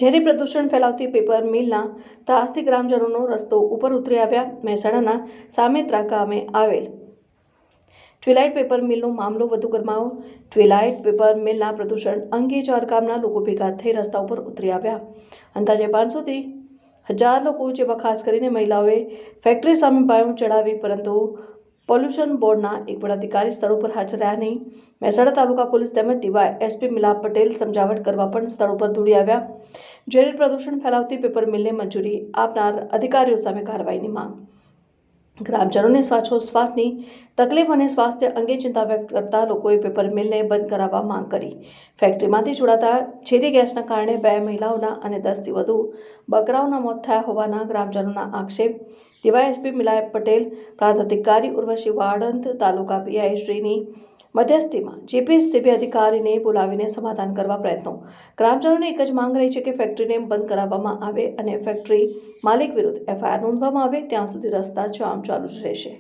ઝેરી પ્રદૂષણ ફેલાવતી પેપર મિલના ત્રાસથી ગ્રામજનોનો રસ્તો ઉપર ઉતરી આવ્યા। મહેસાણાના સામેત્રા ગામે આવેલ ટ્વિલાઇટ પેપર મિલનો મામલો વધુ ગરમાયો। ટ્વિલાઇટ પેપર મિલના પ્રદૂષણ અંગે 4 ગામના લોકો ભેગા થઈ રસ્તા ઉપર ઉતરી આવ્યા। અંદાજે 500 થી 1000 લોકો, જેમાં ખાસ કરીને મહિલાઓએ ફેક્ટરી સામે બાયું ચડાવી, પરંતુ પોલ્યુશન બોર્ડના એક પણ અધિકારી સ્થળ ઉપર હાજર રહ્યા નહીં। મહેસાણા તાલુકા પોલીસ તેમજ ડીવાયએસપી મિલાપ પટેલ સમજાવટ કરવા પણ સ્થળ ઉપર દોડી આવ્યા। ઝેરી પ્રદૂષણ ફેલાવતી પેપર મિલને મંજૂરી આપનાર અધિકારીઓ સામે કાર્યવાહીની માંગ। ગ્રામજનોને શ્વાસોશ્વાસની તકલીફ અને સ્વાસ્થ્ય અંગે ચિંતા વ્યક્ત કરતા લોકોએ પેપર મિલને બંધ કરાવવા માંગ કરી। ફેક્ટરીમાંથી છોડાતા ઝેરી ગેસના કારણે 2 મહિલાઓના અને 10 થી વધુ બકરાઓના મોત થયા હોવાના ગ્રામજનોના આક્ષેપ। ડીવાયએસપી મિલાપ પટેલ, પ્રાંત અધિકારી ઉર્વશી વાળંદ, તાલુકા પીઆઈ શ્રીની મધ્યસ્થીમાં જીપીસીબી અધિકારીને બોલાવીને સમાધાન કરવા પ્રયત્નો। ગ્રામજનોની એક જ માંગ રહી છે કે ફેક્ટરીને બંધ કરાવવામાં આવે અને ફેક્ટરી માલિક વિરુદ્ધ એફઆઈઆર નોંધવામાં આવે, ત્યાં સુધી રસ્તા જામ ચાલુ જ રહેશે।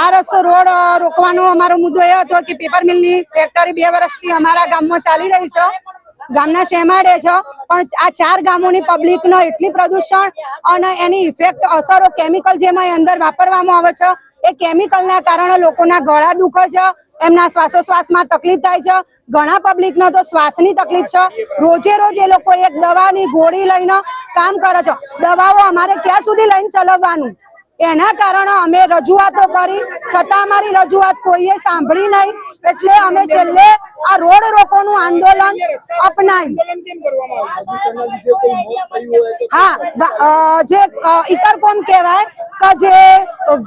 આ રસ્તો રોડ રોકવાનો અમારો મુદ્દો એ હતો કે પેપર મિલની ફેક્ટરી 2 વર્ષથી અમારા ગામમાં ચાલી રહી છે, ગામના શેમાડે છે, પણ આ 4 ગામોની પબ્લિકનો એટલી પ્રદૂષણ અને એની ઇફેક્ટ અસરો કેમિકલ જેમાં અંદર વાપરવામાં આવે છે, એ કેમિકલના કારણે લોકોના ગળા દુખે છે, એમના શ્વાસોશ્વાસમાં તકલીફ થાય છે, ઘણા પબ્લિકનો તો શ્વાસની તકલીફ છે। રોજે રોજ એ લોકો એક દવાની ગોળી લઈને કામ કરે છે। દવાઓ અમારે ક્યાં સુધી લઈને ચલાવવાનું? એના કારણે અમે રજૂઆતો કરી, છતાં અમારી રજૂઆત કોઈએ સાંભળી નહીં, એટલે અમે છેલ્લે આ રોડ રોકોનું આંદોલન અપનાવ્યું। હા, જે ઇતરકોમ કહેવાય કે જે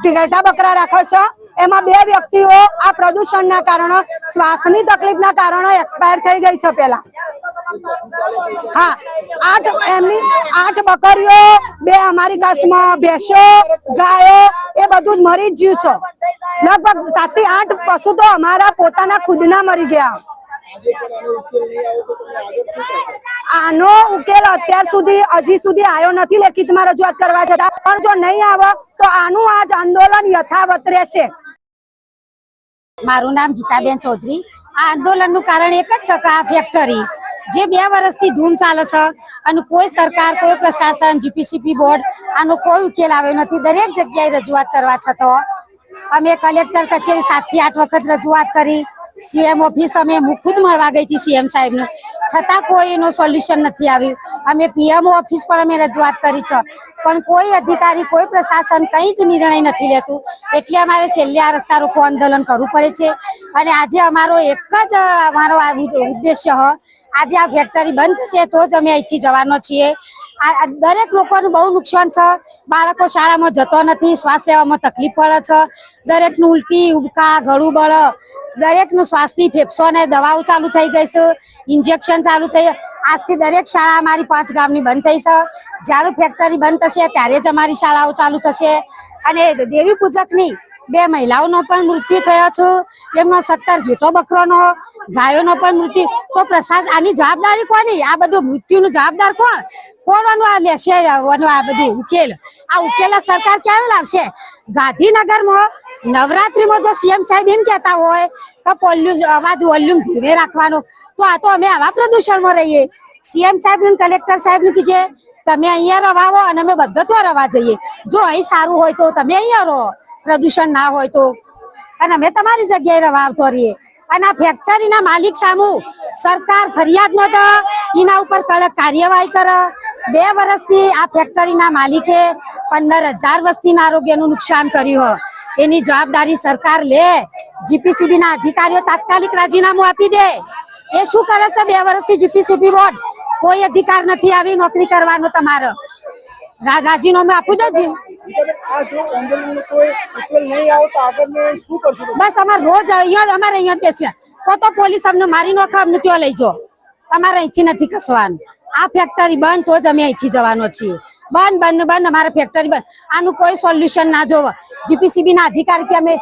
ઘેટા બકરા રાખે છે, એમાં 2 વ્યક્તિઓ આ પ્રદૂષણના કારણે શ્વાસની તકલીફના કારણે એક્સપાયર થઈ ગઈ છે પહેલા। હા, 8 બકરીઓ, 2 અમારી કાસ્ટમાં ભેંસો, ગાયો, એ બધું જ મરી જ ગયું છે। લગભગ 7 થી 8 પશુ તો અમારા પોતાના ખુદના મરી ગયા। આનો ઉકેલ અત્યાર સુધી હજી સુધી આવ્યો નથી લેખિતમાં રજૂઆત કરવા છતાં, પણ જો નહીં આવે તો આનું આજ આંદોલન યથાવત રહેશે। મારું નામ ગીતાબેન ચૌધરી। આ આંદોલનનું કારણ એક જ છે કે આ ફેક્ટરી જે 2 વર્ષથી ધૂમ ચાલે છે અને કોઈ સરકાર, કોઈ પ્રશાસન, જીપીસીબી બોર્ડ આનો કોઈ ઉકેલ આવ્યો નથી। દરેક જગ્યાએ રજૂઆત કરવા છતાં અમે કલેક્ટર કચેરી 7 થી 8 વખત રજૂઆત કરી, સીએમ ઓફિસ અમે ખુદ મળવા ગઈ હતી સીએમ સાહેબને, છતાં કોઈ એનો સોલ્યુશન નથી આવ્યું। અમે પીએમઓ ઓફિસ પર અમે રજૂઆત કરી છે, પણ કોઈ અધિકારી, કોઈ પ્રશાસન કંઈ જ નિર્ણય નથી લેતું, એટલે અમારે છેલ્લે આ રસ્તા રોકો આંદોલન કરવું પડે છે। અને આજે અમારો એક જ ઉદ્દેશ્ય હ, આજે આ ફેક્ટરી બંધ થશે તો જ અમે અહીંથી જવાનો છીએ। આ દરેક લોકોને બહુ નુકસાન છે। બાળકો શાળામાં જતો નથી, શ્વાસ લેવામાં તકલીફ પડે છે, દરેકનું ઉલટી, ઉબકા, ગળું બળ, દરેકનું શ્વાસની ફેફસાને દવાઓ ચાલુ થઈ ગઈ છે, ઇન્જેક્શન ચાલુ થઈ। આજથી દરેક શાળા અમારી 5 ગામની બંધ થઈ છે। જ્યારે ફેક્ટરી બંધ થશે ત્યારે જ અમારી શાળાઓ ચાલુ થશે। અને દેવી પૂજકની 2 મહિલાઓનો પણ મૃત્યુ થયો છે, એમનો 17 ઘેટો બકરોનો, ગાયોનો પણ મૃત્યુ। તો પ્રશાસન આની જવાબદારી કોની? આ બધું મૃત્યુનું જવાબદાર કોણ? કોણ આ લેશે આ બધું ઉકેલ? આ ઉકેલ સરકાર ક્યારે લાવશે? ગાંધીનગરમાં નવરાત્રીમાં જો સીએમ સાહેબ એમ કહેતા હોય કે અવાજ વોલ્યુમ ધીરે રાખવાનો, તો આ તો અમે આવા પ્રદૂષણમાં રહીએ। સીએમ સાહેબ ને કલેક્ટર સાહેબ ને કીજે તમે અહીંયા રવાવો અને અમે બધા તો રવા જઈએ। જો અહીં સારું હોય તો તમે અહીંયા રહો, પ્રદૂષણ ના હોય તો, અને અમે તમારી જગ્યાએ રવાવતો રહીએ। અને આ ફેક્ટરીના માલિક સામુ સરકાર ફરિયાદ ન દે, એના ઉપર કડક કાર્યવાહી કરે। 2 વર્ષથી આ ફેક્ટરીના માલિકે 15,000 વસ્તીના આરોગ્યનું નુકસાન કર્યું, એની જવાબદારી સરકાર લે। જીપીસીબી ના અધિકારીઓ તાત્કાલિક રાજીનામું આપી દે। એ શું કરે છે 2 વર્ષથી જીપીસીબી બોર્ડ? કોઈ અધિકાર નથી આવી નોકરી કરવાનો તમારો। રાજીનામું આપી દો જી। બસ અમારે રોજ અમારે અહીંયા બેસીએ તો પોલીસ અમને મારી નોખે, અમને ત્યાં લઈ જાઓ, અમારે અહીંથી નથી ખસવાનું। આ ફેક્ટરી બંધ તો જ અમે અહીંથી જવાનો છીએ। બંધ અમારે ફેક્ટરી બંધ। આનું કોઈ સોલ્યુશન ના જોવે। જીપીસીબી ના અધિકારી કે અમે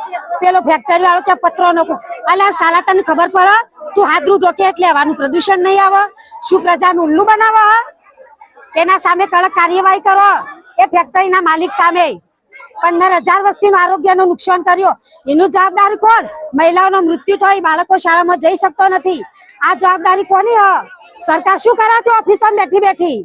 પેલો ફેક્ટરી વાળો કે પત્રો નકો, અલા સાલા તને ખબર પડે? તું હાથરું ઢોકે એટલે હવાનું પ્રદૂષણ નહીં આવે? શું પ્રજાનું ઉલ્લુ બનાવે? એના સામે કડક કાર્યવાહી કરો, એ ફેક્ટરીના માલિક સામે। 15,000 વસ્તીનું આરોગ્યનું નુકસાન કર્યું, એનું જવાબદાર કોણ? મહિલાઓનો મૃત્યુ થઈ, બાળકો શાળામાં જઈ શકતો નથી, આ જવાબદારી કોની હ? સરકાર શું કરે છે ઓફિસમાં બેઠી બેઠી?